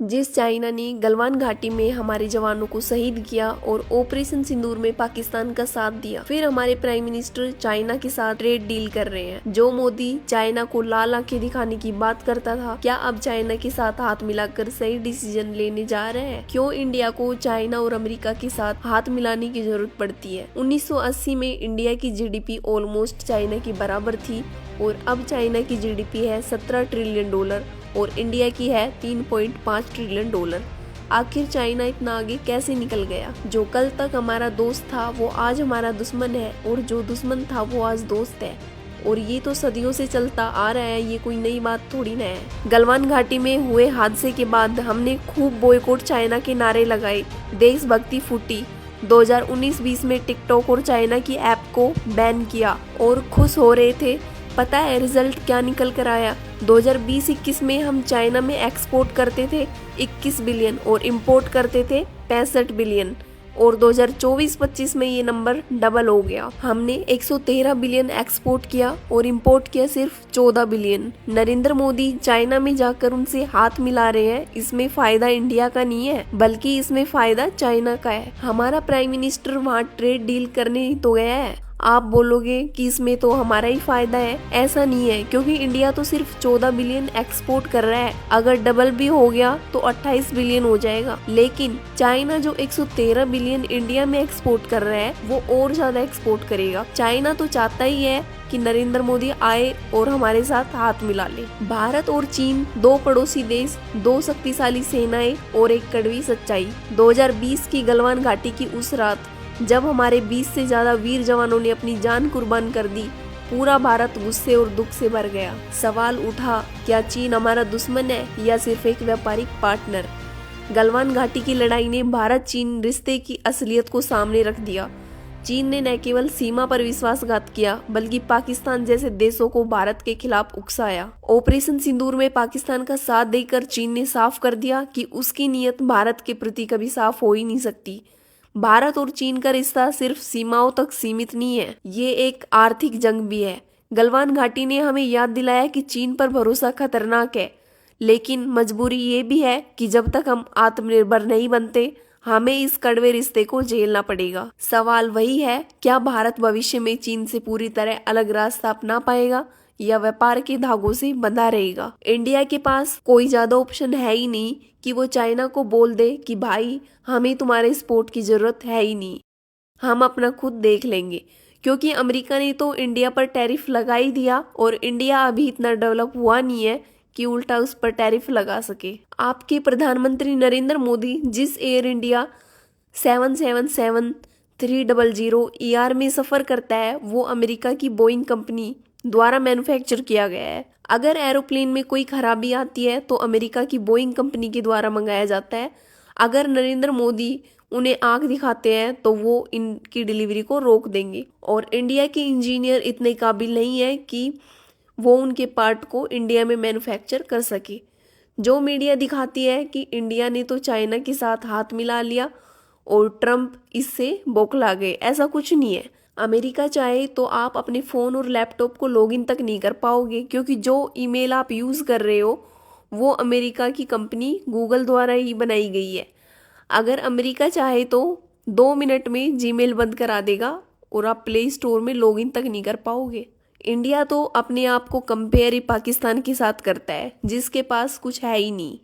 जिस चाइना ने गलवान घाटी में हमारे जवानों को शहीद किया और ऑपरेशन सिंदूर में पाकिस्तान का साथ दिया। फिर हमारे प्राइम मिनिस्टर चाइना के साथ ट्रेड डील कर रहे हैं। जो मोदी चाइना को लाल आंखें दिखाने की बात करता था, क्या अब चाइना के साथ हाथ मिलाकर सही डिसीजन लेने जा रहे हैं? क्यों इंडिया को चाइना और अमेरिका के साथ हाथ मिलाने की जरूरत पड़ती है? 1980 में इंडिया की जीडीपी ऑलमोस्ट चाइना की बराबर थी और अब चाइना की जीडीपी है 17 ट्रिलियन डॉलर और इंडिया की है 3.5 ट्रिलियन डॉलर। आखिर चाइना इतना आगे कैसे निकल गया? जो कल तक हमारा दोस्त था वो आज हमारा दुश्मन है और जो दुश्मन था वो आज दोस्त है। और ये तो सदियों से चलता आ रहा है, ये कोई नई बात थोड़ी ना है। गलवान घाटी में हुए हादसे के बाद हमने खूब बॉयकॉट चाइना के नारे लगाए, देशभक्ति फूटी। 2019-20 में टिकटॉक और चाइना की ऐप को बैन किया और खुश हो रहे थे। पता है रिजल्ट क्या निकल कर आया? 2020-21 में हम चाइना में एक्सपोर्ट करते थे 21 बिलियन और इंपोर्ट करते थे 65 बिलियन और 2024-25 में ये नंबर डबल हो गया। हमने 113 बिलियन एक्सपोर्ट किया और इंपोर्ट किया सिर्फ 14 बिलियन। नरेंद्र मोदी चाइना में जाकर उनसे हाथ मिला रहे हैं। इसमें फायदा इंडिया का नहीं है बल्कि इसमें फायदा चाइना का है। हमारा प्राइम मिनिस्टर वहाँ ट्रेड डील करने ही तो गया है। आप बोलोगे कि इसमें तो हमारा ही फायदा है, ऐसा नहीं है क्योंकि इंडिया तो सिर्फ 14 बिलियन एक्सपोर्ट कर रहा है। अगर डबल भी हो गया तो 28 बिलियन हो जाएगा। लेकिन चाइना जो 113 बिलियन इंडिया में एक्सपोर्ट कर रहा है वो और ज्यादा एक्सपोर्ट करेगा। चाइना तो चाहता ही है कि नरेंद्र मोदी आए और हमारे साथ हाथ मिला ले। भारत और चीन दो पड़ोसी देश, दो शक्तिशाली सेनाएं और एक कड़वी सच्चाई। 2020 की गलवान घाटी की उस रात जब हमारे 20 से ज्यादा वीर जवानों ने अपनी जान कुर्बान कर दी, पूरा भारत गुस्से और दुख से भर गया। सवाल उठा, क्या चीन हमारा दुश्मन है या सिर्फ एक व्यापारिक पार्टनर? गलवान घाटी की लड़ाई ने भारत चीन रिश्ते की असलियत को सामने रख दिया। चीन ने न केवल सीमा पर विश्वासघात किया बल्कि पाकिस्तान जैसे देशों को भारत के खिलाफ उकसाया। ऑपरेशन सिंदूर में पाकिस्तान का साथ देकर चीन ने साफ कर दिया कि उसकी नीयत भारत के प्रति कभी साफ हो ही नहीं सकती। भारत और चीन का रिश्ता सिर्फ सीमाओं तक सीमित नहीं है, ये एक आर्थिक जंग भी है। गलवान घाटी ने हमें याद दिलाया कि चीन पर भरोसा खतरनाक है, लेकिन मजबूरी ये भी है कि जब तक हम आत्मनिर्भर नहीं बनते हमें इस कड़वे रिश्ते को झेलना पड़ेगा। सवाल वही है, क्या भारत भविष्य में चीन से पूरी तरह अलग रास्ता अपना पाएगा या व्यापार के धागों से बंधा रहेगा? इंडिया के पास कोई ज्यादा ऑप्शन है ही नहीं कि वो चाइना को बोल दे कि भाई हमें तुम्हारे सपोर्ट की जरूरत है ही नहीं, हम अपना खुद देख लेंगे। क्योंकि अमेरिका ने तो इंडिया पर टैरिफ लगा ही दिया और इंडिया अभी इतना डेवलप हुआ नहीं है कि उल्टा उस पर टैरिफ लगा सके। आपके प्रधानमंत्री नरेंद्र मोदी जिस एयर इंडिया 777-300 ER में सफर करता है वो अमेरिका की बोइंग कंपनी द्वारा मैन्युफैक्चर किया गया है। अगर एरोप्लेन में कोई खराबी आती है तो अमेरिका की बोइंग कंपनी के द्वारा मंगाया जाता है। अगर नरेंद्र मोदी उन्हें आंख दिखाते हैं तो वो इनकी डिलीवरी को रोक देंगे और इंडिया के इंजीनियर इतने काबिल नहीं है कि वो उनके पार्ट को इंडिया में मैन्युफैक्चर कर सके। जो मीडिया दिखाती है कि इंडिया ने तो चाइना के साथ हाथ मिला लिया और ट्रम्प इससे बौखला गए, ऐसा कुछ नहीं है। अमेरिका चाहे तो आप अपने फ़ोन और लैपटॉप को लॉगिन तक नहीं कर पाओगे क्योंकि जो ईमेल आप यूज़ कर रहे हो वो अमेरिका की कंपनी गूगल द्वारा ही बनाई गई है। अगर अमेरिका चाहे तो 2 मिनट में जीमेल बंद करा देगा और आप प्ले स्टोर में लॉगिन तक नहीं कर पाओगे। इंडिया तो अपने आप को कंपेयर ही पाकिस्तान के साथ करता है जिसके पास कुछ है ही नहीं।